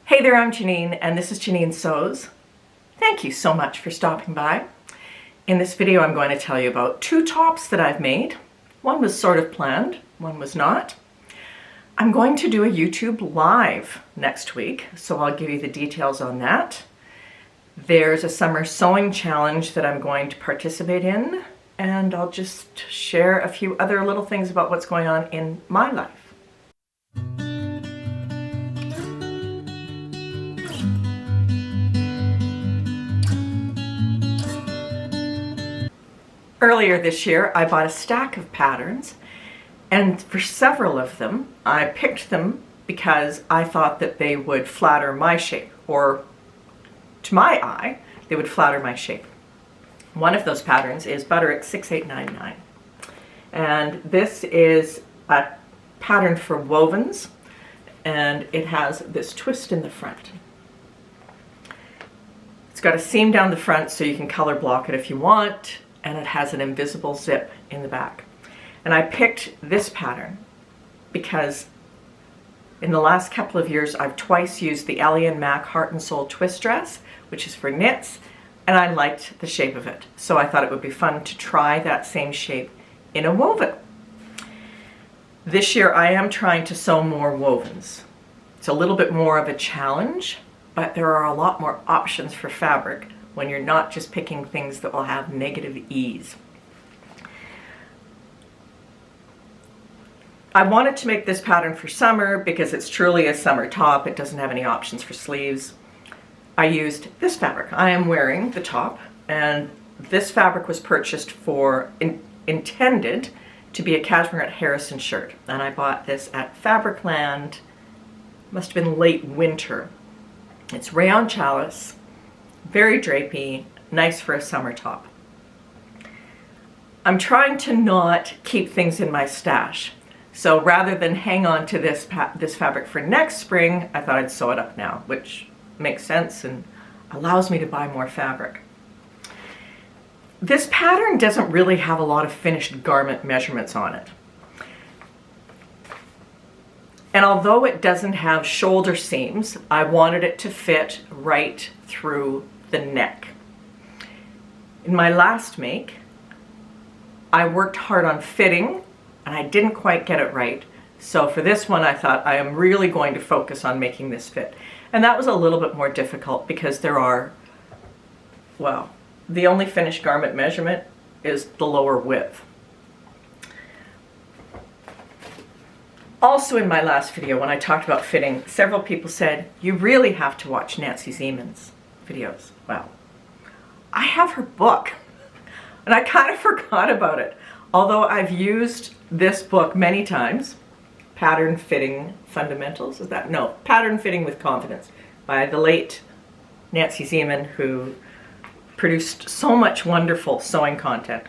Hey there, I'm Janine, and this is Janine Sews. Thank you so much for stopping by. In this video, I'm going to tell you about two tops that I've made. One was sort of planned, one was not. I'm going to do a YouTube live next week, so I'll give you the details on that. There's a summer sewing challenge that I'm going to participate in, and I'll just share a few other little things about what's going on in my life. Earlier this year, I bought a stack of patterns, and for several of them, I picked them because I thought that they would flatter my shape, or to my eye, they would flatter my shape. One of those patterns is Butterick 6899, and this is a pattern for wovens, and it has this twist in the front. It's got a seam down the front so you can color block it if you want, and it has an invisible zip in the back. And I picked this pattern because in the last couple of years I've twice used the Ellie & Mac Heart and Soul twist dress, which is for knits, and I liked the shape of it. So I thought it would be fun to try that same shape in a woven. This year I am trying to sew more wovens. It's a little bit more of a challenge, but there are a lot more options for fabric when you're not just picking things that will have negative ease. I wanted to make this pattern for summer because it's truly a summer top. It doesn't have any options for sleeves. I used this fabric. I am wearing the top, and this fabric was purchased for, intended to be a Cashmerette Harrison shirt. And I bought this at Fabricland, must have been late winter. It's rayon challis, very drapey, nice for a summer top. I'm trying to not keep things in my stash. So rather than hang on to this fabric for next spring, I thought I'd sew it up now, which makes sense and allows me to buy more fabric. This pattern doesn't really have a lot of finished garment measurements on it. And although it doesn't have shoulder seams, I wanted it to fit right through the neck. In my last make, I worked hard on fitting, and I didn't quite get it right. So for this one, I thought I am really going to focus on making this fit. And that was a little bit more difficult because there are, well, the only finished garment measurement is the lower width. Also in my last video, when I talked about fitting, several people said, you really have to watch Nancy Ziemann's videos. Well, I have her book, and I kind of forgot about it. Although I've used this book many times, Pattern Fitting Fundamentals, is that? No, Pattern Fitting with Confidence, by the late Nancy Ziemann, who produced so much wonderful sewing content.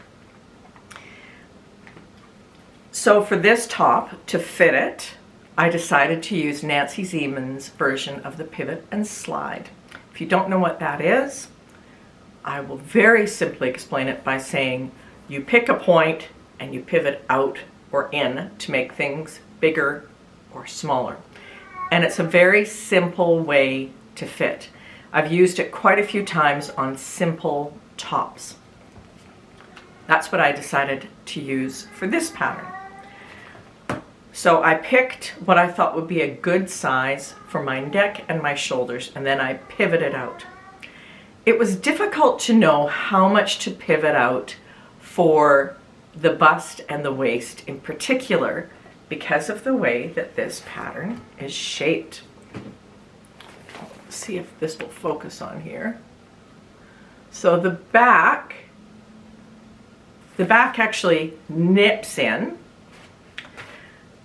So for this top, to fit it, I decided to use Nancy Ziemann's version of the pivot and slide. If you don't know what that is, I will very simply explain it by saying you pick a point and you pivot out or in to make things bigger or smaller. And it's a very simple way to fit. I've used it quite a few times on simple tops. That's what I decided to use for this pattern. So I picked what I thought would be a good size for my neck and my shoulders, and then I pivoted out. It was difficult to know how much to pivot out for the bust and the waist in particular because of the way that this pattern is shaped. Let's see if this will focus on here. So the back actually nips in,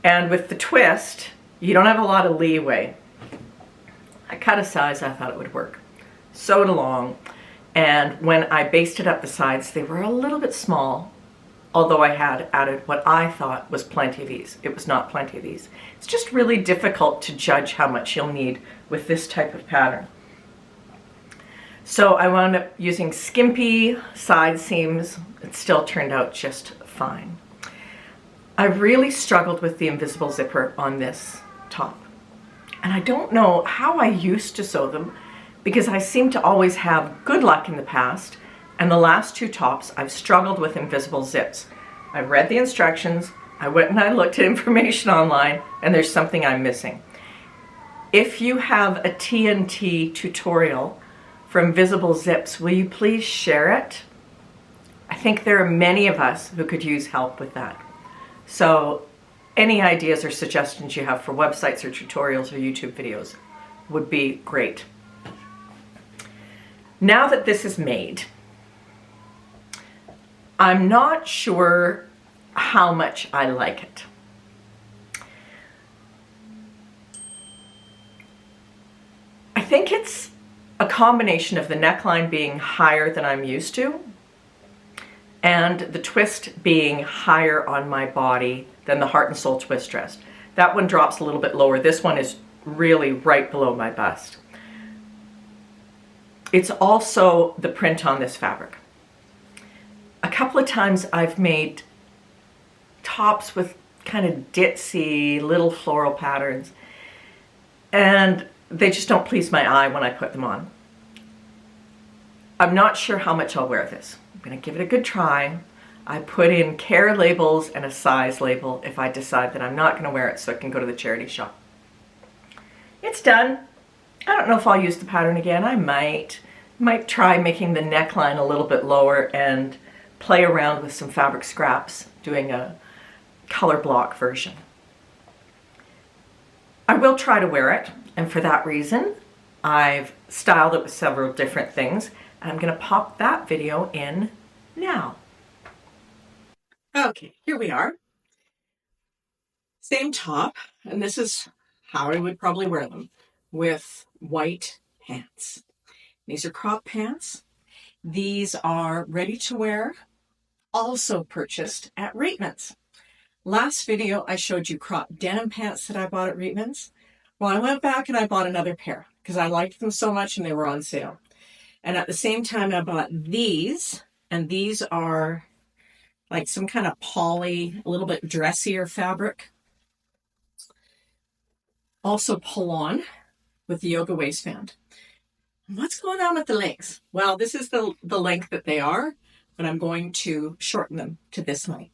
and with the twist, you don't have a lot of leeway. I cut a size I thought it would work. Sewed along, and when I basted up the sides, they were a little bit small, although I had added what I thought was plenty of ease. It was not plenty of ease. It's just really difficult to judge how much you'll need with this type of pattern. So I wound up using skimpy side seams. It still turned out just fine. I really struggled with the invisible zipper on this top. And I don't know how I used to sew them because I seem to always have good luck in the past. And the last two tops, I've struggled with invisible zips. I've read the instructions, I went and I looked at information online, and there's something I'm missing. If you have a TNT tutorial for invisible zips, will you please share it? I think there are many of us who could use help with that. So any ideas or suggestions you have for websites or tutorials or YouTube videos would be great. Now that this is made, I'm not sure how much I like it. I think it's a combination of the neckline being higher than I'm used to and the twist being higher on my body than the Heart and Soul twist dress. That one drops a little bit lower. This one is really right below my bust. It's also the print on this fabric. A couple of times I've made tops with kind of ditzy little floral patterns, and they just don't please my eye when I put them on. I'm not sure how much I'll wear this. I'm going to give it a good try. I put in care labels and a size label if I decide that I'm not going to wear it so I can go to the charity shop. It's done. I don't know if I'll use the pattern again. I might try making the neckline a little bit lower and play around with some fabric scraps, doing a color block version. I will try to wear it, and for that reason, I've styled it with several different things, and I'm going to pop that video in now. Okay, here we are. Same top, and this is how I would probably wear them, with white pants. These are crop pants. These are ready to wear, also purchased at Reitman's. Last video, I showed you crop denim pants that I bought at Reitman's. Well, I went back and I bought another pair because I liked them so much and they were on sale. And at the same time, I bought these, and these are like some kind of poly, a little bit dressier fabric. Also pull on with the yoga waistband. What's going on with the legs? Well, this is the length that they are, but I'm going to shorten them to this length.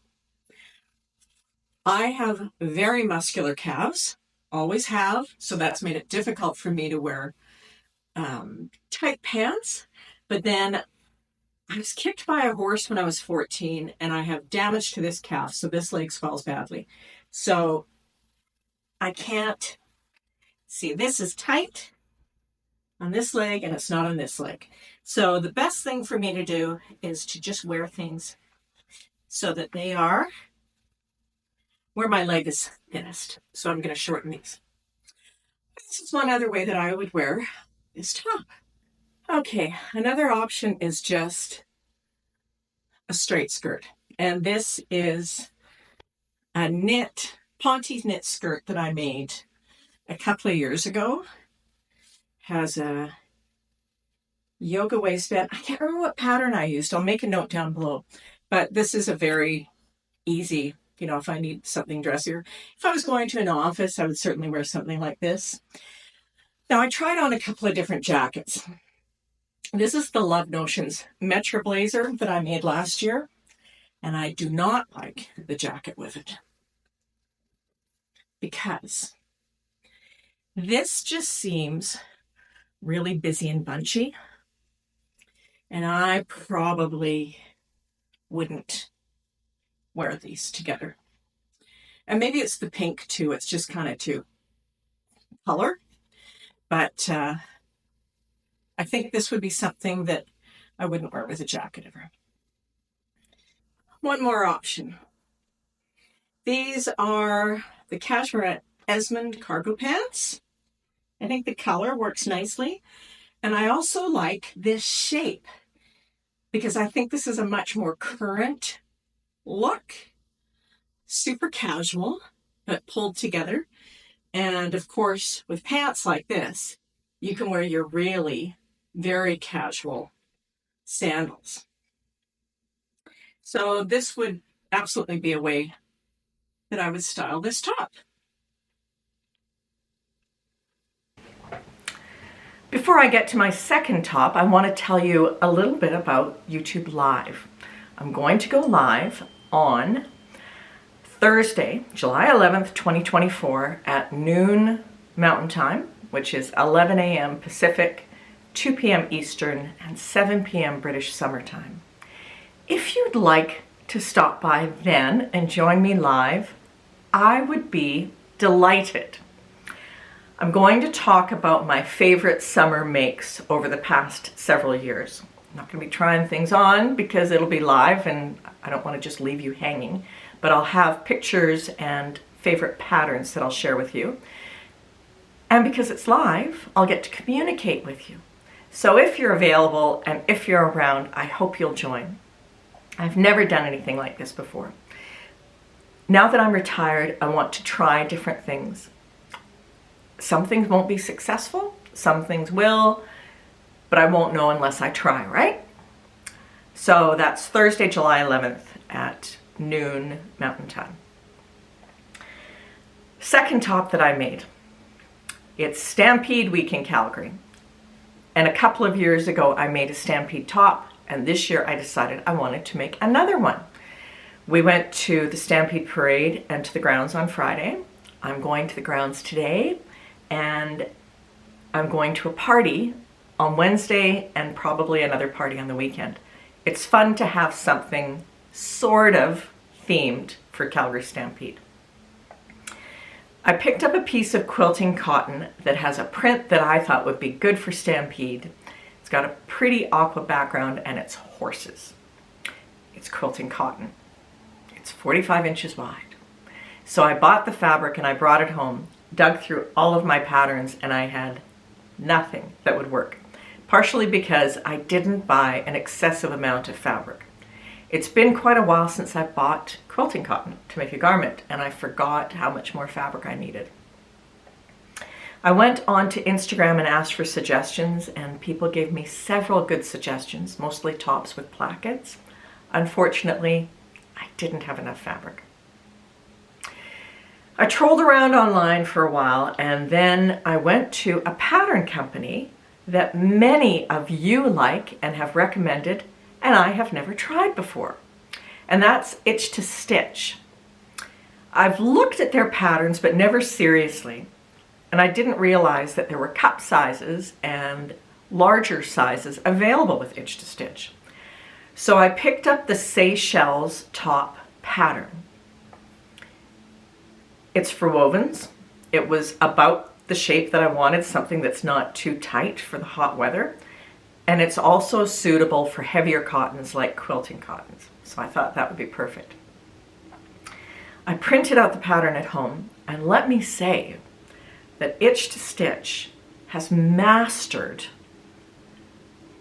I have very muscular calves, always have, so that's made it difficult for me to wear tight pants. But then I was kicked by a horse when I was 14, and I have damage to this calf, so this leg swells badly. So I can't, see, this is tight on this leg, and it's not on this leg. So the best thing for me to do is to just wear things so that they are where my leg is thinnest. So I'm going to shorten these. This is one other way that I would wear this top. Okay, another option is just a straight skirt. And this is a knit, Ponte knit skirt that I made a couple of years ago. Has a yoga waistband. I can't remember what pattern I used. I'll make a note down below. But this is a very easy, you know, if I need something dressier. If I was going to an office, I would certainly wear something like this. Now, I tried on a couple of different jackets. This is the Love Notions Metro blazer that I made last year, and I do not like the jacket with it because this just seems really busy and bunchy, and I probably wouldn't wear these together. And maybe it's the pink too, it's just kind of too color, but I think this would be something that I wouldn't wear with a jacket ever. One more option. These are the Cashmerette Esmond cargo pants. I think the color works nicely. And I also like this shape because I think this is a much more current look. Super casual, but pulled together. And of course, with pants like this, you can wear your really very casual sandals. So this would absolutely be a way that I would style this top. Before I get to my second top, I want to tell you a little bit about YouTube Live. I'm going to go live on Thursday, July 11th, 2024 at noon Mountain Time, which is 11 a.m. Pacific, 2 p.m. Eastern, and 7 p.m. British Summer Time. If you'd like to stop by then and join me live, I would be delighted. I'm going to talk about my favorite summer makes over the past several years. I'm not going to be trying things on because it'll be live and I don't want to just leave you hanging, but I'll have pictures and favorite patterns that I'll share with you. And because it's live, I'll get to communicate with you. So if you're available and if you're around, I hope you'll join. I've never done anything like this before. Now that I'm retired, I want to try different things. Some things won't be successful, some things will, but I won't know unless I try, right? So that's Thursday, July 11th at noon Mountain Time. Second top that I made. It's Stampede Week in Calgary. And a couple of years ago, I made a Stampede top, and this year I decided I wanted to make another one. We went to the Stampede Parade and to the grounds on Friday. I'm going to the grounds today. And I'm going to a party on Wednesday and probably another party on the weekend. It's fun to have something sort of themed for Calgary Stampede. I picked up a piece of quilting cotton that has a print that I thought would be good for Stampede. It's got a pretty aqua background and it's horses. It's quilting cotton. It's 45 inches wide. So I bought the fabric and I brought it home, dug through all of my patterns, and I had nothing that would work. Partially because I didn't buy an excessive amount of fabric. It's been quite a while since I bought quilting cotton to make a garment, and I forgot how much more fabric I needed. I went onto Instagram and asked for suggestions, and people gave me several good suggestions, mostly tops with plackets. Unfortunately, I didn't have enough fabric. I trolled around online for a while, and then I went to a pattern company that many of you like and have recommended, and I have never tried before. And that's Itch to Stitch. I've looked at their patterns, but never seriously. And I didn't realize that there were cup sizes and larger sizes available with Itch to Stitch. So I picked up the Seychelles top pattern. It's for wovens. It was about the shape that I wanted, something that's not too tight for the hot weather. And it's also suitable for heavier cottons like quilting cottons. So I thought that would be perfect. I printed out the pattern at home, and let me say that Itch to Stitch has mastered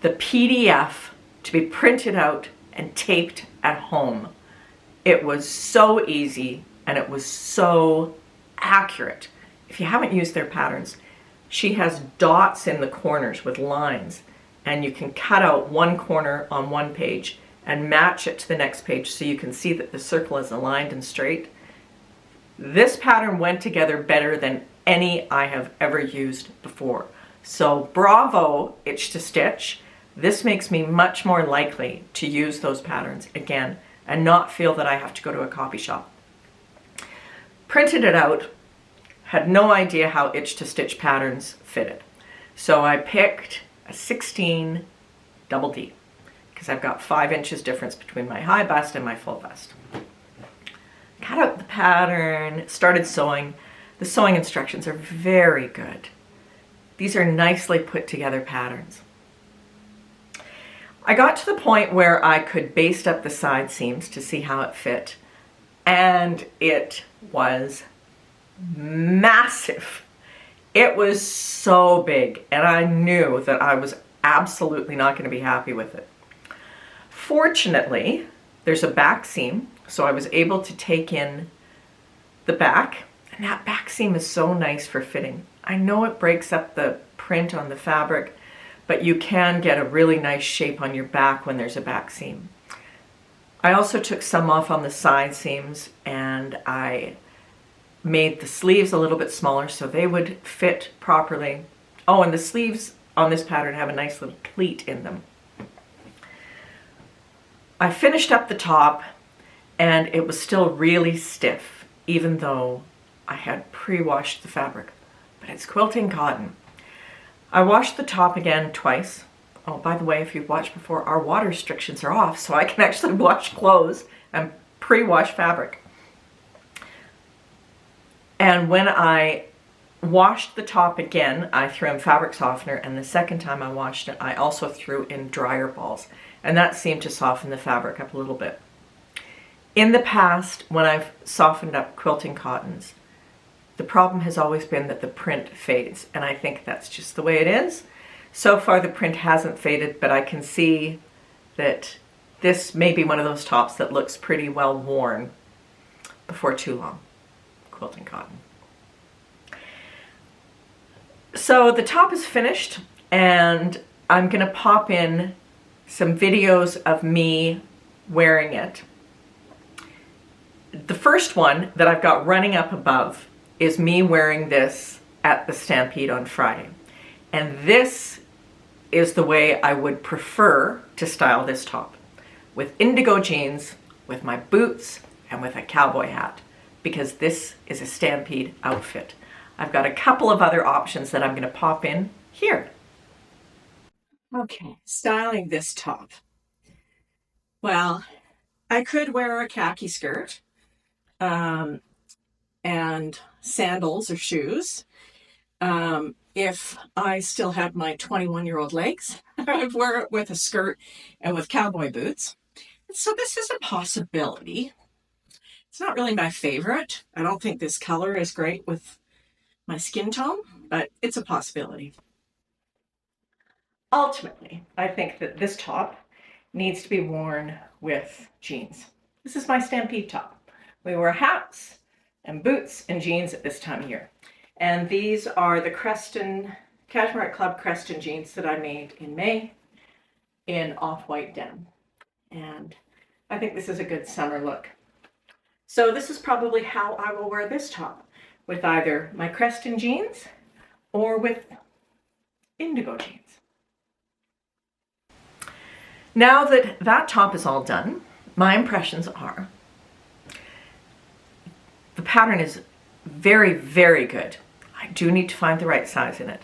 the PDF to be printed out and taped at home. It was so easy. And it was so accurate. If you haven't used their patterns, she has dots in the corners with lines, and you can cut out one corner on one page and match it to the next page so you can see that the circle is aligned and straight. This pattern went together better than any I have ever used before. So bravo, Itch to Stitch. This makes me much more likely to use those patterns again and not feel that I have to go to a copy shop. Printed it out, had no idea how Itch to Stitch patterns fitted. So I picked a 16 double D because I've got 5 inches difference between my high bust and my full bust. Cut out the pattern, started sewing. The sewing instructions are very good. These are nicely put together patterns. I got to the point where I could baste up the side seams to see how it fit. And it was massive. It was so big, and I knew that I was absolutely not going to be happy with it. Fortunately, there's a back seam, so I was able to take in the back, and that back seam is so nice for fitting. I know it breaks up the print on the fabric, but you can get a really nice shape on your back when there's a back seam. I also took some off on the side seams, and I made the sleeves a little bit smaller so they would fit properly. Oh, and the sleeves on this pattern have a nice little pleat in them. I finished up the top and it was still really stiff, even though I had pre-washed the fabric, but it's quilting cotton. I washed the top again twice. Oh, by the way, if you've watched before, our water restrictions are off, so I can actually wash clothes and pre-wash fabric. And when I washed the top again, I threw in fabric softener, and the second time I washed it, I also threw in dryer balls, and that seemed to soften the fabric up a little bit. In the past, when I've softened up quilting cottons, the problem has always been that the print fades, and I think that's just the way it is. So far the print hasn't faded, but I can see that this may be one of those tops that looks pretty well worn before too long. Quilting cotton. So the top is finished, and I'm going to pop in some videos of me wearing it. The first one that I've got running up above is me wearing this at the Stampede on Friday. And this is the way I would prefer to style this top, with indigo jeans, with my boots, and with a cowboy hat, because this is a Stampede outfit. I've got a couple of other options that I'm going to pop in here. Okay, styling this top. Well, I could wear a khaki skirt and sandals or shoes. If I still had my 21-year-old legs, I'd wear it with a skirt and with cowboy boots. So this is a possibility. It's not really my favorite. I don't think this color is great with my skin tone, but it's a possibility. Ultimately, I think that this top needs to be worn with jeans. This is my Stampede top. We wear hats and boots and jeans at this time of year. And these are the Creston, Cashmerette Club Creston jeans that I made in May in off-white denim. And I think this is a good summer look. So this is probably how I will wear this top, with either my Creston jeans or with indigo jeans. Now that that top is all done, my impressions are the pattern is very, very good. I do need to find the right size in it.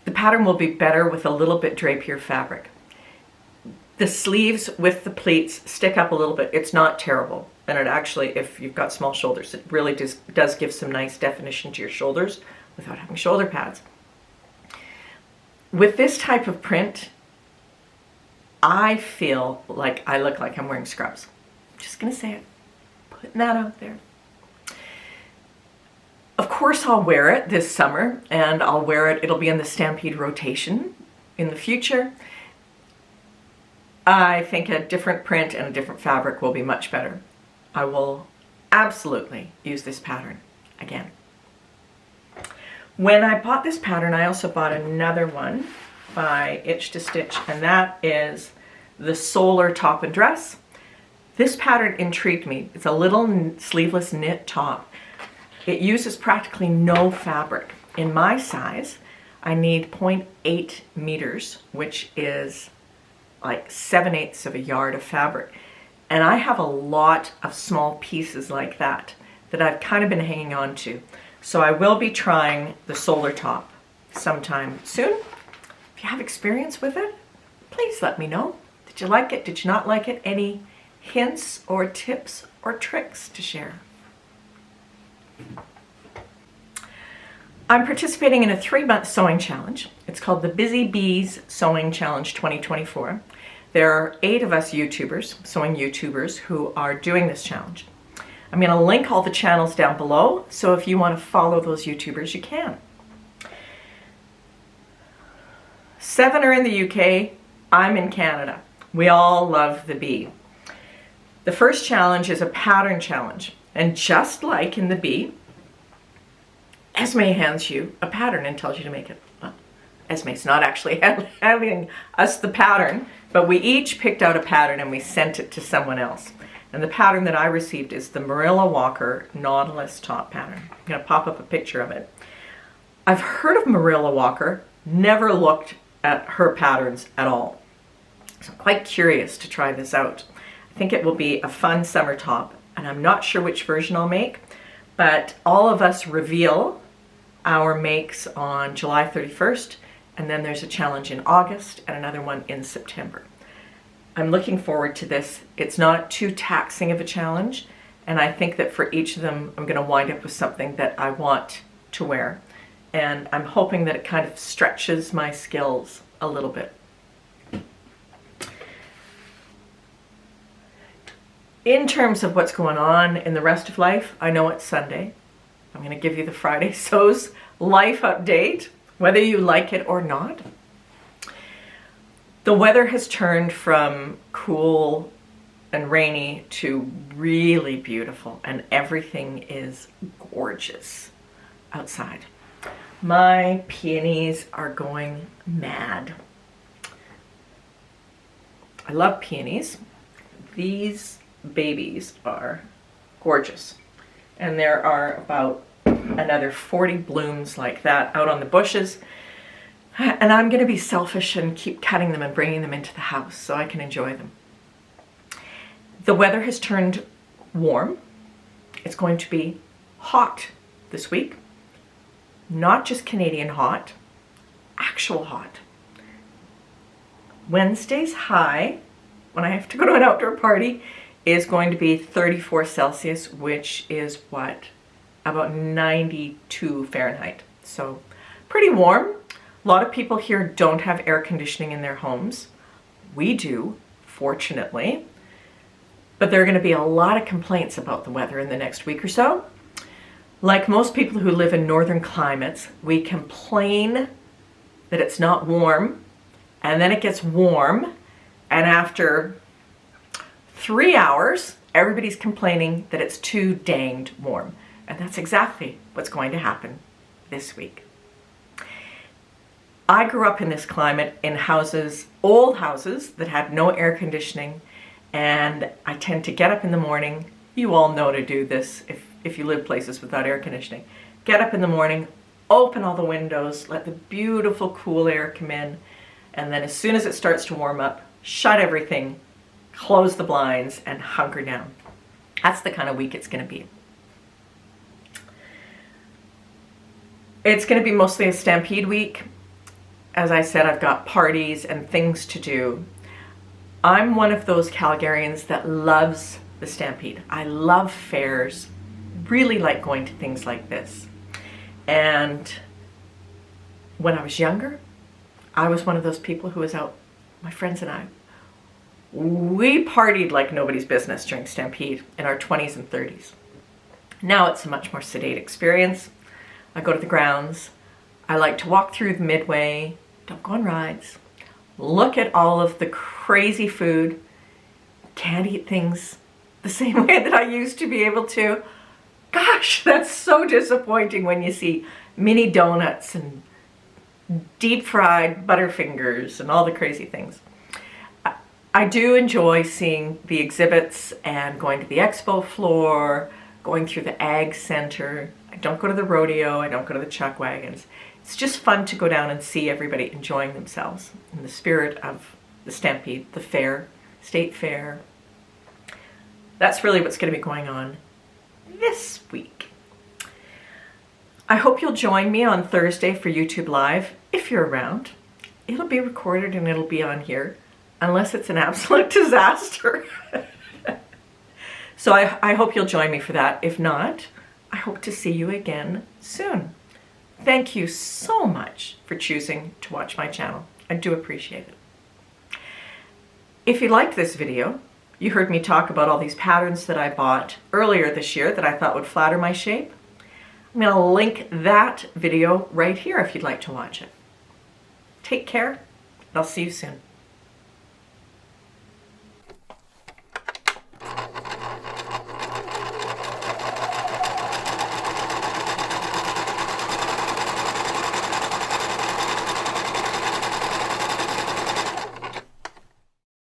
The pattern will be better with a little bit drapier fabric. The sleeves with the pleats stick up a little bit. It's not terrible. And it actually, if you've got small shoulders, it really does give some nice definition to your shoulders without having shoulder pads. With this type of print, I feel like I look like I'm wearing scrubs. Just gonna say it, putting that out there. Of course I'll wear it this summer, and I'll wear it, it'll be in the Stampede rotation in the future. I think a different print and a different fabric will be much better. I will absolutely use this pattern again. When I bought this pattern, I also bought another one by Itch to Stitch, and that is the Solar Top and Dress. This pattern intrigued me. It's a little sleeveless knit top. It uses practically no fabric. In my size, I need 0.8 meters, which is like 7/8 of a yard of fabric. And I have a lot of small pieces like that I've kind of been hanging on to. So I will be trying the Solar Top sometime soon. If you have experience with it, please let me know. Did you like it? Did you not like it? Any hints or tips or tricks to share? I'm participating in a 3-month sewing challenge. It's called the Busy Bees Sewing Challenge 2024. There are 8 of us YouTubers, sewing YouTubers, who are doing this challenge. I'm going to link all the channels down below, so if you want to follow those YouTubers, you can. 7 are in the UK, I'm in Canada. We all love the bee. The first challenge is a pattern challenge, and just like in the bee, Esme hands you a pattern and tells you to make it. Well, Esme's not actually handing us the pattern, but we each picked out a pattern and we sent it to someone else. And the pattern that I received is the Marilla Walker Nautilus top pattern. I'm going to pop up a picture of it. I've heard of Marilla Walker, never looked at her patterns at all. So I'm quite curious to try this out. I think it will be a fun summer top, and I'm not sure which version I'll make, but all of us reveal our makes on July 31st, and then there's a challenge in August and another one in September. I'm looking forward to this. It's not too taxing of a challenge, and I think that for each of them, I'm going to wind up with something that I want to wear. And I'm hoping that it kind of stretches my skills a little bit. In terms of what's going on in the rest of life, I know it's Sunday. I'm going to give you the Friday Sews life update, whether you like it or not. The weather has turned from cool and rainy to really beautiful, and everything is gorgeous outside. My peonies are going mad. I love peonies. These babies are gorgeous. And there are about another 40 blooms like that out on the bushes. And I'm going to be selfish and keep cutting them and bringing them into the house so I can enjoy them. The weather has turned warm. It's going to be hot this week. Not just Canadian hot, actual hot. Wednesday's high, when I have to go to an outdoor party, is going to be 34 Celsius, which is what? About 92 Fahrenheit. So pretty warm. A lot of people here don't have air conditioning in their homes. We do, fortunately. But there are going to be a lot of complaints about the weather in the next week or so. Like most people who live in northern climates, we complain that it's not warm, and then it gets warm, and after 3 hours, everybody's complaining that it's too danged warm. And that's exactly what's going to happen this week. I grew up in this climate in houses, old houses that had no air conditioning, and I tend to get up in the morning. You all know to do this if you live places without air conditioning. Get up in the morning, open all the windows, let the beautiful cool air come in, and then as soon as it starts to warm up, shut everything, close the blinds, and hunker down. That's the kind of week it's going to be. It's going to be mostly a stampede week. As I said, I've got parties and things to do. I'm one of those Calgarians that loves the stampede. I love fairs, really like going to things like this. And when I was younger, I was one of those people who was out, my friends and I, we partied like nobody's business during Stampede in our 20s and 30s. Now it's a much more sedate experience. I go to the grounds. I like to walk through the midway, don't go on rides, look at all of the crazy food, can't eat things the same way that I used to be able to. Gosh, that's so disappointing when you see mini donuts and deep fried Butterfingers and all the crazy things. I do enjoy seeing the exhibits and going to the expo floor, going through the ag center. I don't go to the rodeo, I don't go to the chuck wagons. It's just fun to go down and see everybody enjoying themselves in the spirit of the Stampede, the fair, state fair. That's really what's going to be going on this week. I hope you'll join me on Thursday for YouTube Live, if you're around. It'll be recorded and it'll be on here, unless it's an absolute disaster. So I hope you'll join me for that. If not, I hope to see you again soon. Thank you so much for choosing to watch my channel. I do appreciate it. If you liked this video, you heard me talk about all these patterns that I bought earlier this year that I thought would flatter my shape. I'm going to link that video right here if you'd like to watch it. Take care, and I'll see you soon.